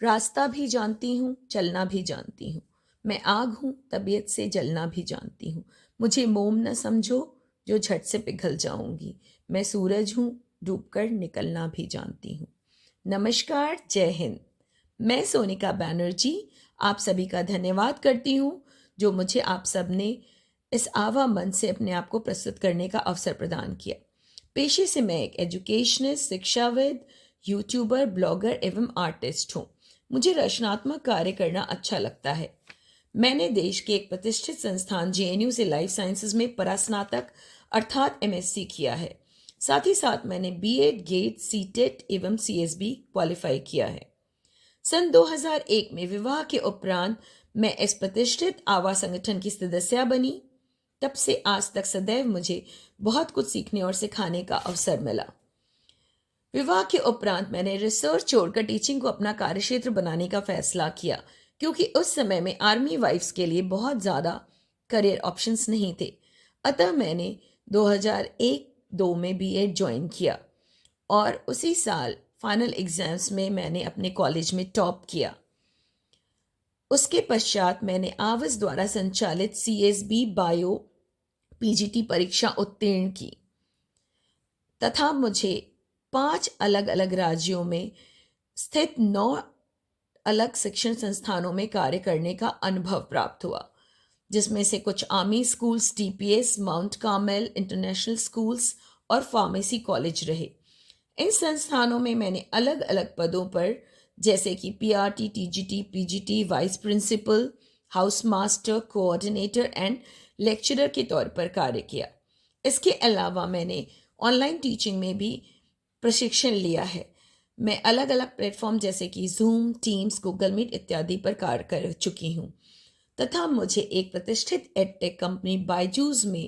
रास्ता भी जानती हूँ, चलना भी जानती हूँ। मैं आग हूँ, तबीयत से जलना भी जानती हूँ। मुझे मोम न समझो, जो झट से पिघल जाऊंगी। मैं सूरज हूँ, डूबकर निकलना भी जानती हूँ। नमस्कार, जय हिंद। मैं सोनिका बैनर्जी आप सभी का धन्यवाद करती हूँ, जो मुझे आप सब ने इस आवा मन से अपने आप को प्रस्तुत करने का अवसर प्रदान किया। पेशे से मैं एक एजुकेशनिस्ट, शिक्षाविद, यूट्यूबर, ब्लॉगर एवं आर्टिस्ट हूँ। मुझे रचनात्मक कार्य करना अच्छा लगता है। मैंने देश के एक प्रतिष्ठित संस्थान जेएनयू से लाइफ साइंसेज में परास्नातक अर्थात एमएससी किया है। साथ ही साथ मैंने बीएड, गेट, सीटेट एवं सीएसबी क्वालिफाई किया है। सन 2001 में विवाह के उपरांत मैं इस प्रतिष्ठित आवा संगठन की सदस्य बनी। तब से आज तक सदैव मुझे बहुत कुछ सीखने और सिखाने का अवसर मिला। विवाह के उपरांत मैंने रिसर्च छोड़कर टीचिंग को अपना कार्यक्षेत्र बनाने का फैसला किया, क्योंकि उस समय में आर्मी वाइफ्स के लिए बहुत ज़्यादा करियर ऑप्शंस नहीं थे। अतः मैंने 2001-2 में बीएड ज्वाइन किया और उसी साल फाइनल एग्जाम्स में मैंने अपने कॉलेज में टॉप किया। उसके पश्चात मैंने आवास द्वारा संचालित सीएसबी बायो पीजीटी परीक्षा उत्तीर्ण की तथा मुझे 5 अलग अलग राज्यों में स्थित 9 अलग शिक्षण संस्थानों में कार्य करने का अनुभव प्राप्त हुआ, जिसमें से कुछ army schools, TPS, mount Carmel international schools और फार्मेसी कॉलेज रहे। इन संस्थानों में मैंने अलग अलग पदों पर जैसे कि PRT, TGT, PGT, vice principal, house master, coordinator and lecturer के तौर पर कार्य किया। इसके अलावा मैंने ऑनलाइन टीचिंग में भी प्रशिक्षण लिया है। मैं अलग अलग प्लेटफॉर्म जैसे कि जूम, टीम्स, गूगल मीट इत्यादि पर कार्य कर चुकी हूँ तथा मुझे एक प्रतिष्ठित एडटेक कंपनी बायजूस में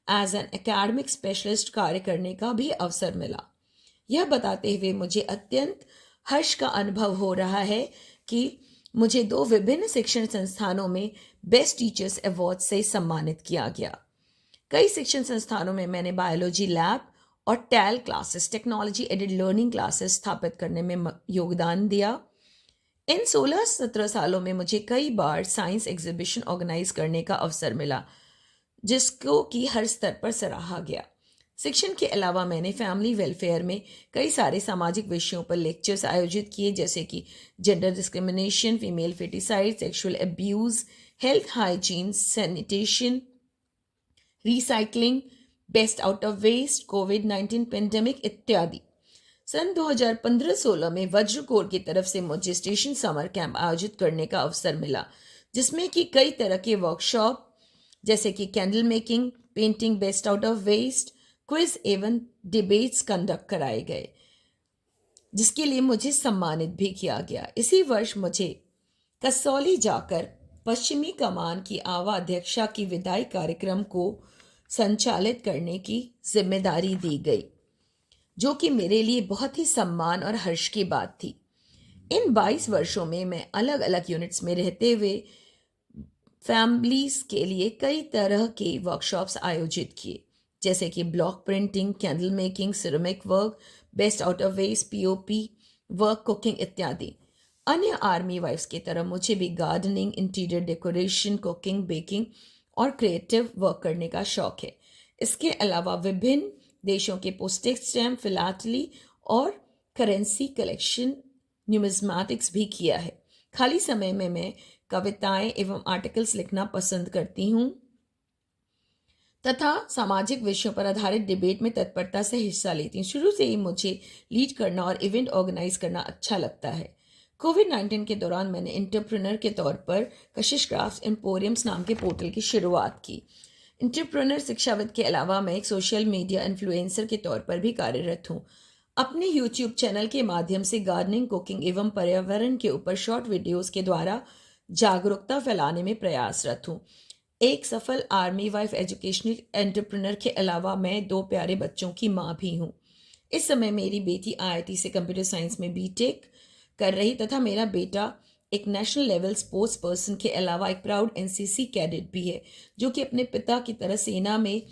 एज एन एकेडमिक स्पेशलिस्ट कार्य करने का भी अवसर मिला। यह बताते हुए मुझे अत्यंत हर्ष का अनुभव हो रहा है कि मुझे 2 विभिन्न शिक्षण संस्थानों में बेस्ट टीचर्स अवार्ड से सम्मानित किया गया। कई शिक्षण संस्थानों में मैंने बायोलॉजी लैब और TAL classes, technology aided learning classes स्थापित करने में योगदान दिया। इन 16-17 सालों में मुझे कई बार साइंस एग्जीबिशन ऑर्गेनाइज करने का अवसर मिला, जिसको कि हर स्तर पर सराहा गया। शिक्षण के अलावा मैंने फैमिली वेलफेयर में कई सारे सामाजिक विषयों पर लेक्चर्स आयोजित किए, जैसे कि gender discrimination, female foeticide, sexual abuse, health hygiene, sanitation, recycling, best out of waste, कोविड-19 पेंडेमिक इत्यादि। सन 2015-16 में वज्र कोर की तरफ से मुझे स्टेशन समर कैंप आयोजित करने का अवसर मिला, जिसमें कि कई तरह के वर्कशॉप जैसे कि candle making, painting best out of waste, quiz एवं डिबेट्स कंडक्ट कराए गए, जिसके लिए मुझे सम्मानित भी किया गया। इसी वर्ष मुझे कसौली जाकर पश्चिमी कमान की आवा अध्यक्षा की विदाई कार्यक्रम को संचालित करने की जिम्मेदारी दी गई, जो कि मेरे लिए बहुत ही सम्मान और हर्ष की बात थी। इन 22 वर्षों में मैं अलग अलग यूनिट्स में रहते हुए फैमिलीज के लिए कई तरह के वर्कशॉप्स आयोजित किए, जैसे कि block printing, candle making, ceramic work, best out of waste, POP work, cooking इत्यादि। अन्य आर्मी वाइफ्स की तरह मुझे भी gardening, interior decoration, cooking, baking और क्रिएटिव वर्क करने का शौक है। इसके अलावा विभिन्न देशों के पोस्टेज स्टैम्प, फिलाटली और करेंसी कलेक्शन, न्यूमिज्मेटिक्स भी किया है। खाली समय में मैं कविताएं एवं आर्टिकल्स लिखना पसंद करती हूँ तथा सामाजिक विषयों पर आधारित डिबेट में तत्परता से हिस्सा लेती हूँ। शुरू से ही मुझे लीड करना और इवेंट ऑर्गेनाइज करना अच्छा लगता है। कोविड-19 के दौरान मैंने एंटरप्रेन्योर के तौर पर कशिश क्राफ्ट्स एम्पोरियम्स नाम के पोर्टल की शुरुआत की। एंटरप्रेन्योर शिक्षाविद के अलावा मैं एक सोशल मीडिया इन्फ्लुएंसर के तौर पर भी कार्यरत हूँ। अपने यूट्यूब चैनल के माध्यम से गार्डनिंग, कुकिंग एवं पर्यावरण के ऊपर शॉर्ट वीडियोस के द्वारा जागरूकता फैलाने में प्रयासरत हूँ। एक सफल आर्मी वाइफ एजुकेशनल एंटरप्रेन्योर के अलावा मैं 2 प्यारे बच्चों की माँ भी हूँ। इस समय मेरी बेटी आईआईटी से कंप्यूटर साइंस में बीटेक कर रही तथा मेरा बेटा एक नेशनल लेवल स्पोर्ट्स पर्सन के अलावा एक प्राउड एनसीसी कैडेट भी है, जो कि अपने पिता की तरह सेना में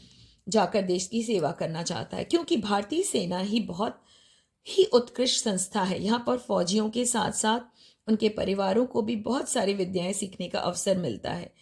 जाकर देश की सेवा करना चाहता है, क्योंकि भारतीय सेना ही बहुत ही उत्कृष्ट संस्था है। यहाँ पर फौजियों के साथ साथ उनके परिवारों को भी बहुत सारी विद्याएं सीखने का अवसर मिलता है।